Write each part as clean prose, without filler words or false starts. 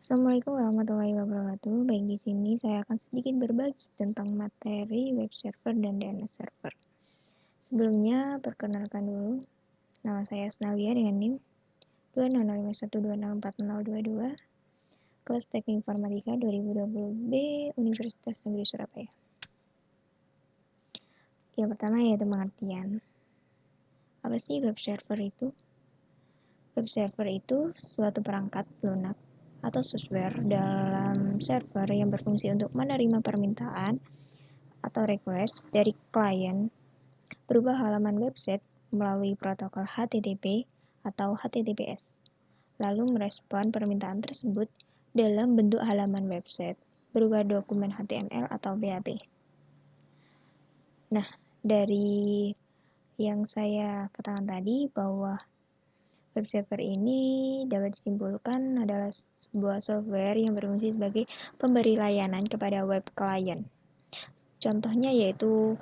Assalamualaikum warahmatullahi wabarakatuh. Baik, di sini saya akan sedikit berbagi tentang materi web server dan DNS server. Sebelumnya, perkenalkan dulu. Nama saya Asnawia dengan NIM 20051264022, kelas Teknik Informatika 2020B, Universitas Negeri Surabaya. Yang pertama yaitu pengertian. Apa sih web server itu? Web server itu suatu perangkat lunak atau software dalam server yang berfungsi untuk menerima permintaan atau request dari klien berupa halaman website melalui protokol HTTP atau HTTPS, lalu merespon permintaan tersebut dalam bentuk halaman website berupa dokumen HTML atau PHP. Nah, dari yang saya katakan tadi bahwa web server ini dapat disimpulkan adalah sebuah software yang berfungsi sebagai pemberi layanan kepada web klien. Contohnya yaitu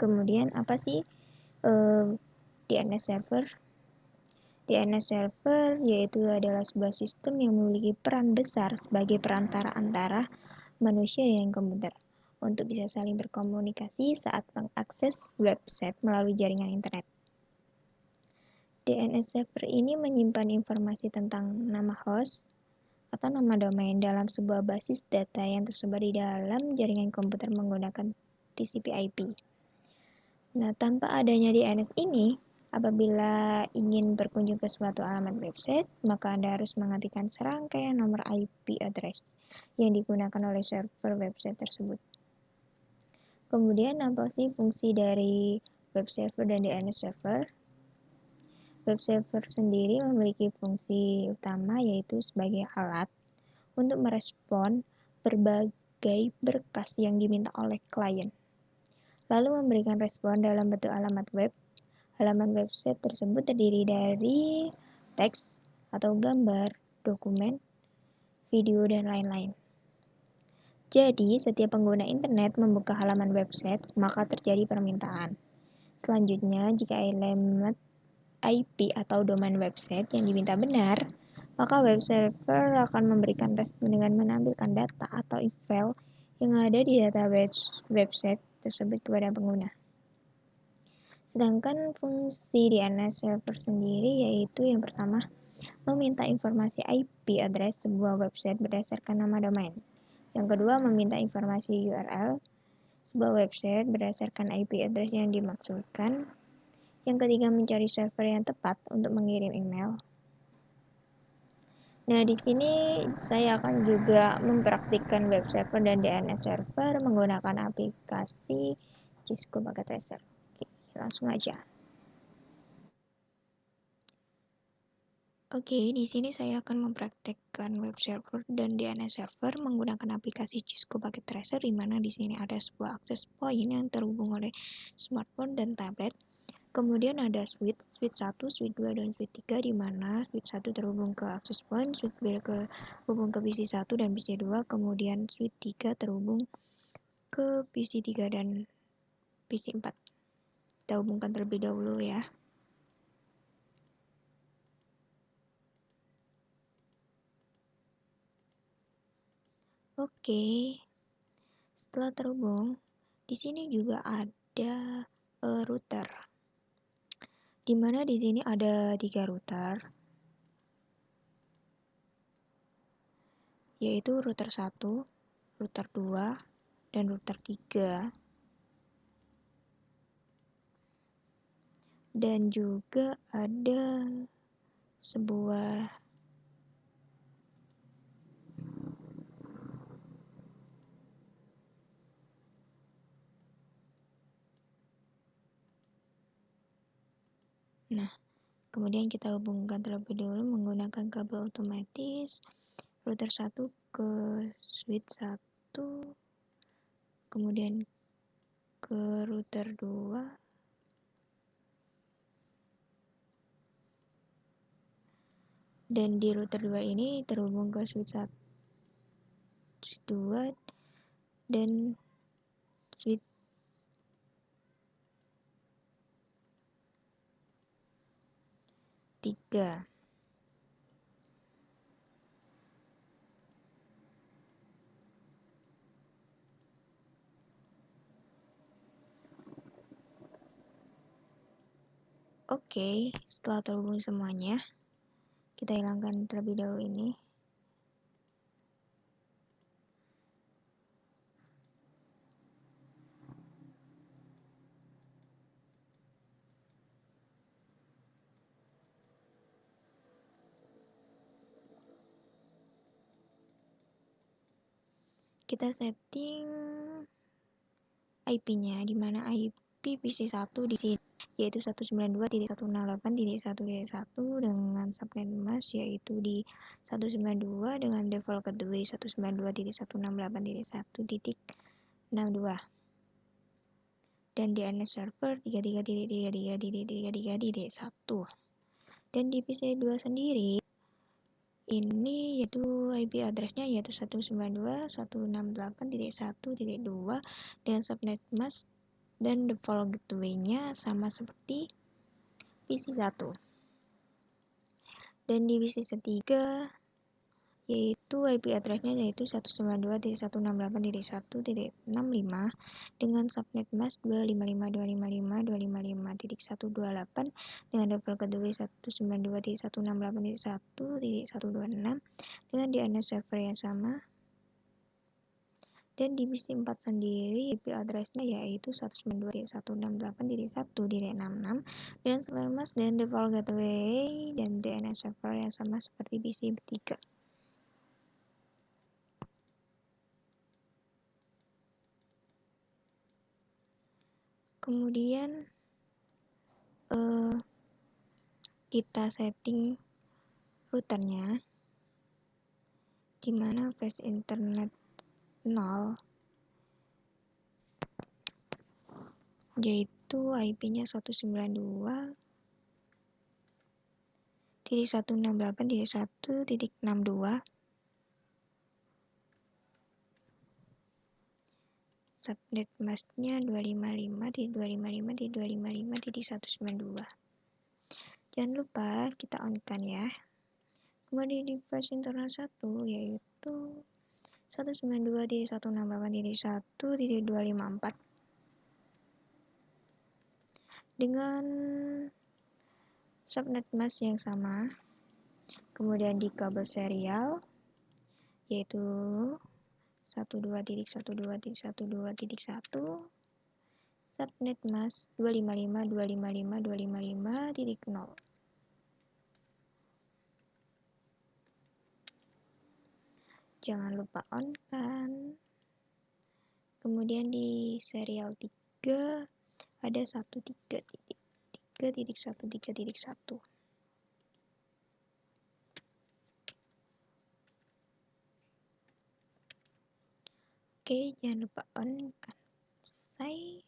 kemudian apa sih DNS server? DNS server yaitu adalah sebuah sistem yang memiliki peran besar sebagai perantara antara manusia dan komputer untuk bisa saling berkomunikasi saat mengakses website melalui jaringan internet. DNS server ini menyimpan informasi tentang nama host atau nama domain dalam sebuah basis data yang tersebar di dalam jaringan komputer menggunakan TCP/IP. Nah, tanpa adanya DNS ini, apabila ingin berkunjung ke suatu alamat website, maka Anda harus mengetikkan serangkaian nomor IP address yang digunakan oleh server website tersebut. Kemudian, apa sih fungsi dari web server dan DNS server? Web server sendiri memiliki fungsi utama yaitu sebagai alat untuk merespon berbagai berkas yang diminta oleh klien, lalu memberikan respon dalam bentuk alamat web. Halaman website tersebut terdiri dari teks atau gambar, dokumen, video, dan lain-lain. Jadi, setiap pengguna internet membuka halaman website, maka terjadi permintaan. Selanjutnya, jika alamat IP atau domain website yang diminta benar, maka web server akan memberikan respon dengan menampilkan data atau file yang ada di database website tersebut kepada pengguna. Sedangkan fungsi DNS server sendiri yaitu yang pertama, meminta informasi IP address sebuah website berdasarkan nama domain. Yang kedua, meminta informasi URL sebuah website berdasarkan IP address yang dimaksudkan. Yang ketiga, mencari server yang tepat untuk mengirim email. Nah, di sini saya akan juga mempraktikkan web server dan DNS server menggunakan aplikasi Cisco Packet Tracer. Oke, langsung aja. Oke, di sini saya akan mempraktikkan web server dan DNS server menggunakan aplikasi Cisco Packet Tracer, di mana di sini ada sebuah akses point yang terhubung oleh smartphone dan tablet. Kemudian ada switch 1, switch 2, dan switch 3, di mana switch 1 terhubung ke access point, switch 2 terhubung ke PC 1 dan PC 2, kemudian switch 3 terhubung ke PC 3 dan PC 4. Kita hubungkan terlebih dahulu ya. Oke, setelah terhubung, di sini juga ada router. Di mana di sini ada 3 router, yaitu router 1, router 2, dan router 3. Dan juga ada sebuah kemudian kita hubungkan terlebih dahulu menggunakan kabel otomatis router 1 ke switch 1, kemudian ke router 2, dan di router 2 ini terhubung ke switch 2 dan switch 3. Oke, setelah terhubung semuanya, kita hilangkan terlebih dahulu ini. Kita setting IP-nya, di mana IP PC1 di sini yaitu 192.168.1.1 dengan subnet mask yaitu di 192 dengan default gateway 192.168.1.62 dan DNS server 33.33.33.1. Dan di PC2 sendiri ini yaitu IP address-nya yaitu 192.168.1.2 dengan subnet mask dan default gateway-nya sama seperti PC1. Dan di PC3 yaitu IP address-nya yaitu 192.168.1.65 dengan subnet mask 255.255.255.128 dengan default gateway 192.168.1.126 dengan DNS server yang sama. Dan di PC4 sendiri IP address-nya yaitu 192.168.1.66 dengan subnet mask dan default gateway dan DNS server yang sama seperti PC3. Kemudian kita setting routernya di mana fast internet 0 yaitu IP-nya 192.168.1.62 subnet mask-nya 255.255.255.192. Jangan lupa kita on-kan ya. Kemudian di fast internet 1 yaitu 192.168.1.254 dengan subnet mask yang sama. Kemudian di kabel serial yaitu 12.12.12.1 subnet mask 255.255.255.0. Jangan lupa on kan. Kemudian di serial 3 ada 13.1.1.1. Oke, jangan lupa on kan. Selesai.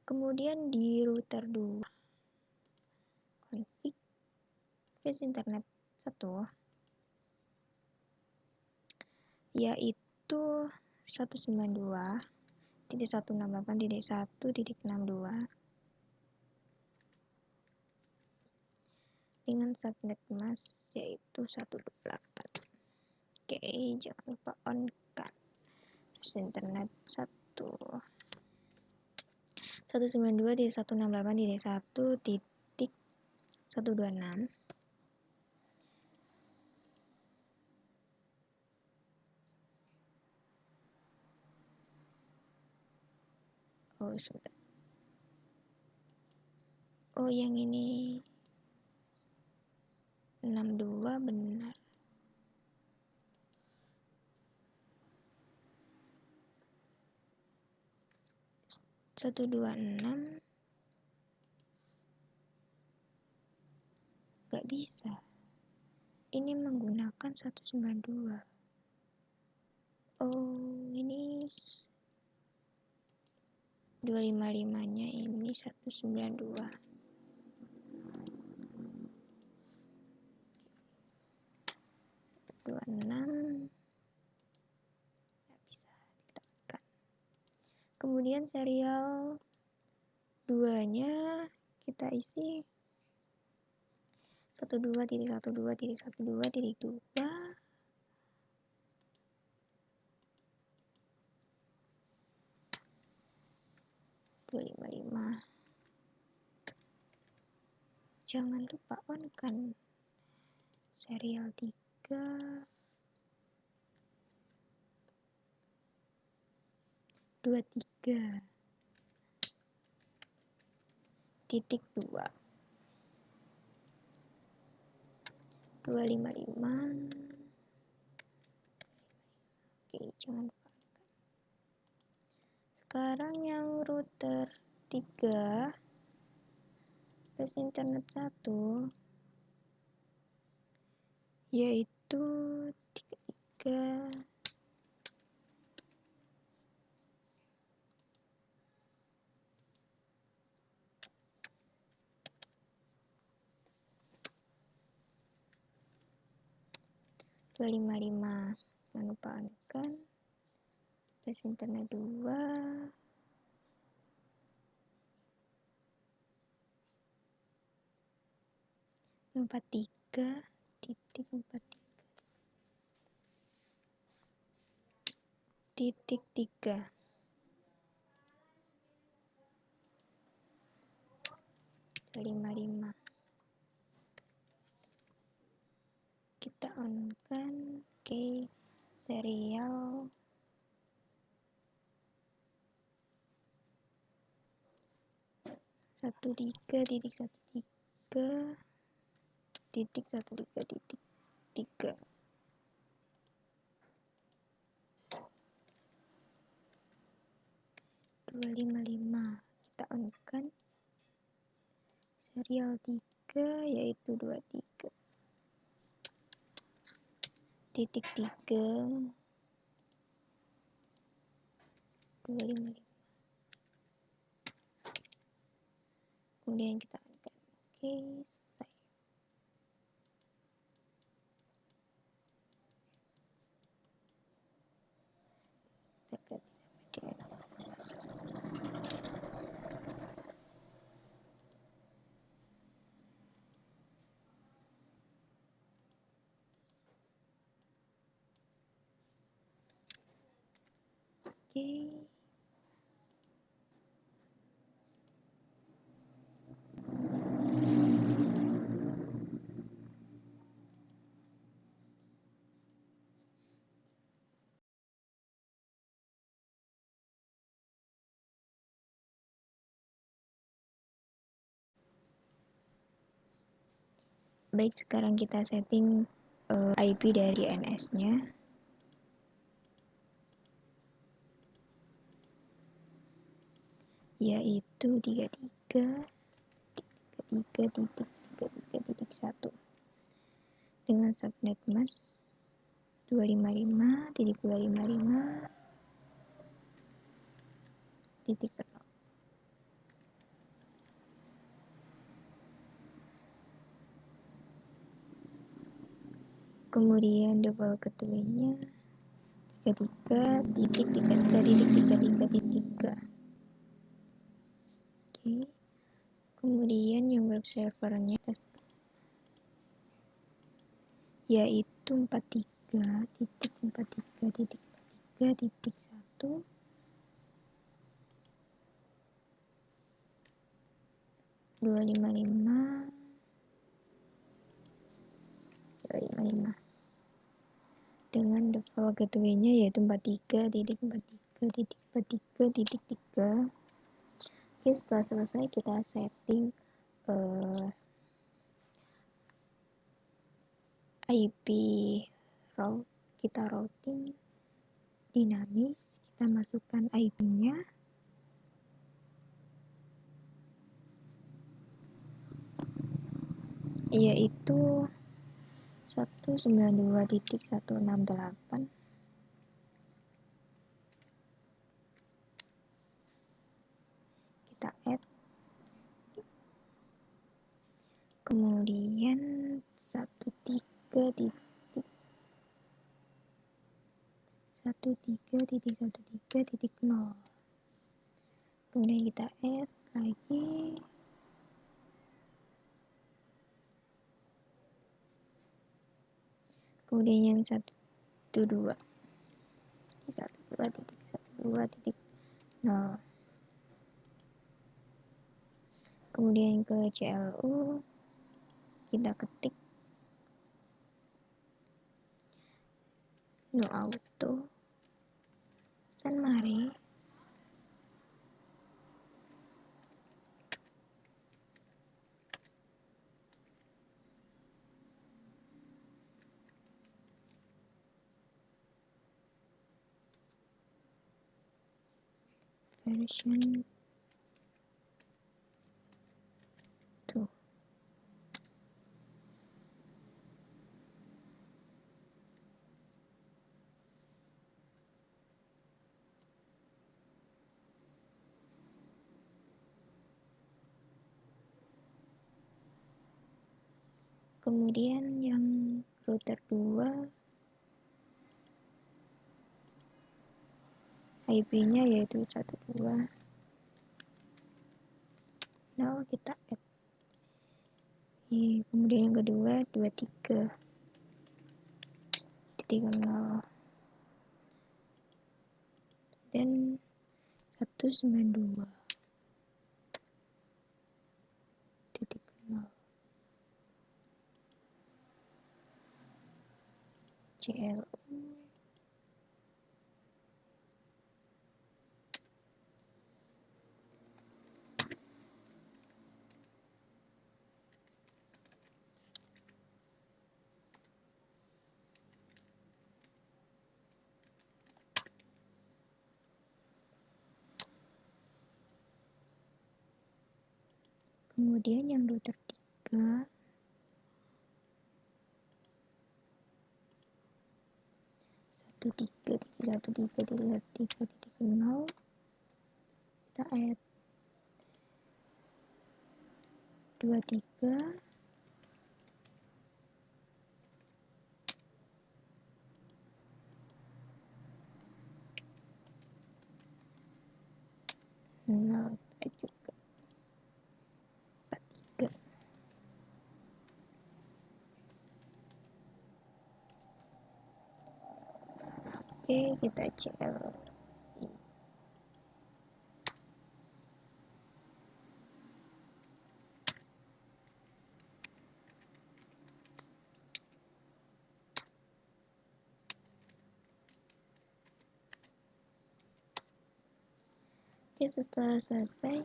Kemudian di router 2 config fast internet 1 yaitu 192.168.1.62 dengan subnet mask yaitu 128. Oke, jangan lupa on kan fast internet 1 192.168.1.126. Oh, sebentar. Oh, yang ini 62 benar. Satu dua enam gak bisa. Ini menggunakan 192. Oh, ini 255-nya ini 192. Nggak bisa ditekan. Kemudian serial 2-nya kita isi 12.1.1.2 255. Jangan lupa on kan serial 3 23 titik 2 255. Oke, jangan lupa. Sekarang yang router 3 plus internet 1 yaitu 33 255. Jangan lupa kan plus internet 2 43 titik 43 titik 3 255. Kita on kan serial 13.13 titik 13.3 255. Kita on kan serial 3 yaitu 23 titik 3 255. Kemudian kita on kan selesai. Kita ke Baik, sekarang kita setting IP dari DNS-nya. Yaitu 33.33.1 dengan subnet mask 255.255.0. Kemudian double gateway-nya 33.33.33.3. Oke. Kemudian yang web servernya yaitu 43.43.43.1 255 dengan default gateway-nya yaitu 43.43.43.3. Oke, setelah selesai kita setting IP route, kita routing dinamis, kita masukkan IP-nya yaitu 192.168. Kita add, kemudian 13.13.13.0. Kemudian kita add lagi, kemudian yang 12.12.0. Kemudian ke CLU kita ketik no auto Sanmari. Version 2. Kemudian yang router 2 IP-nya yaitu 12. Nah, kita add. Kemudian yang kedua 23.0 dan 192.0 CLU. Kemudian yang router 3 13.1.3.1.0 kita add 23 0 juga 43. Oke, kita CL. Oke, setelah selesai,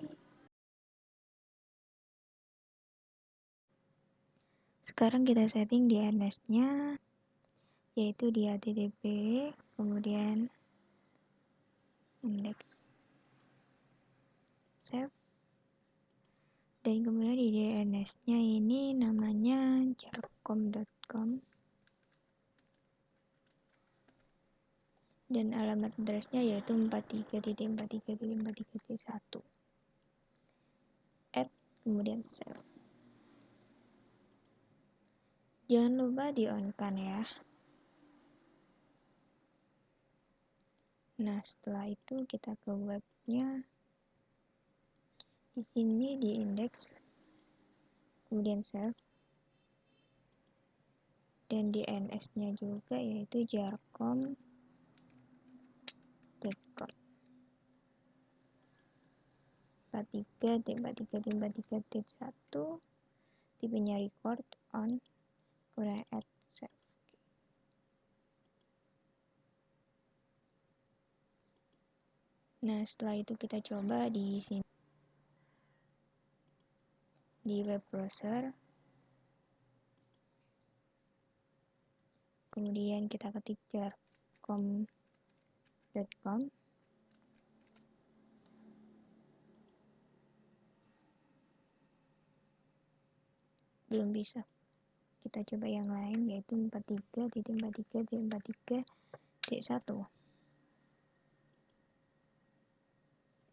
sekarang kita setting DNS-nya, yaitu di HTTP, kemudian index save, dan kemudian di DNS-nya ini namanya jarcom.com, dan alamat address-nya yaitu 43.43.43.1. Add, kemudian save. Jangan lupa di-on-kan ya. Nah, setelah itu kita ke webnya. Di sini di index, kemudian save, dan DNS-nya juga yaitu jarcom.com. tiga satu, tipenya record on, kemudian add save. Nah, setelah itu kita coba di sini di web browser, kemudian kita ketik jarcom.com, belum bisa. Kita coba yang lain yaitu 43.43.43.1.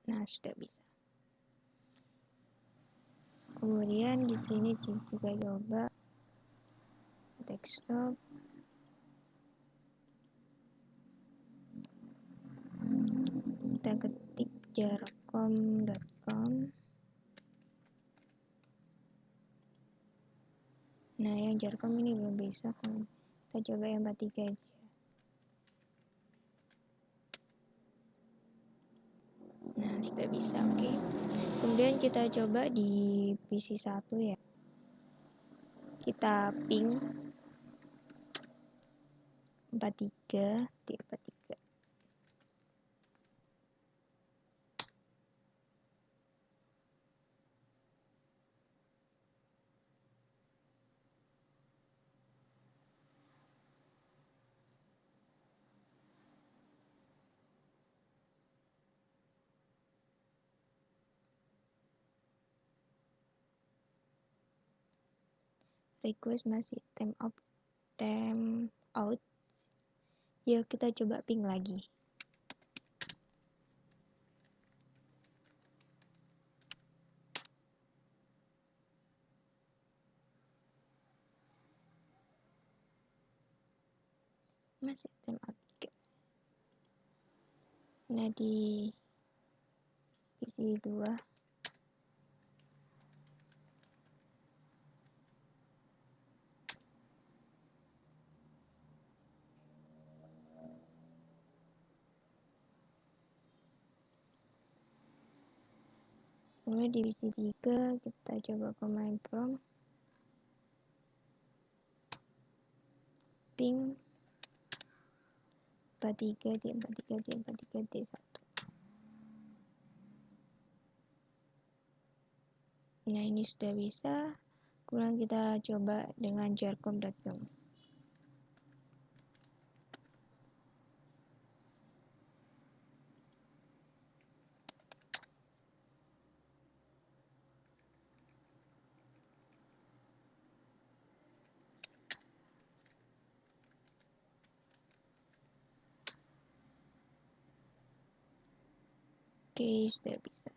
Nah, sudah bisa. Kemudian di sini juga coba desktop, kita ketik jarcom.com. Nah, yang jarcom ini belum bisa, kita coba yang 43 aja. Nah, sudah bisa. Oke. Kemudian kita coba di PC 1 ya. kita ping 43 di 43. Request masih time out. Yuk kita coba ping lagi. Masih time out 3. Nah di PC 2 kemudian di PC 3 kita coba command prompt ping 43 di 43 di 43 di 1. Nah ini sudah bisa. Kemudian kita coba dengan jarcom.com. Oke, sudah bisa.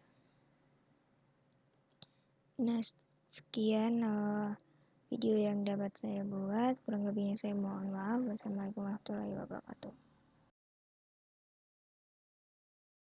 Nah, sekian video yang dapat saya buat. Kurang lebihnya saya mohon maaf. Wassalamualaikum warahmatullahi wabarakatuh.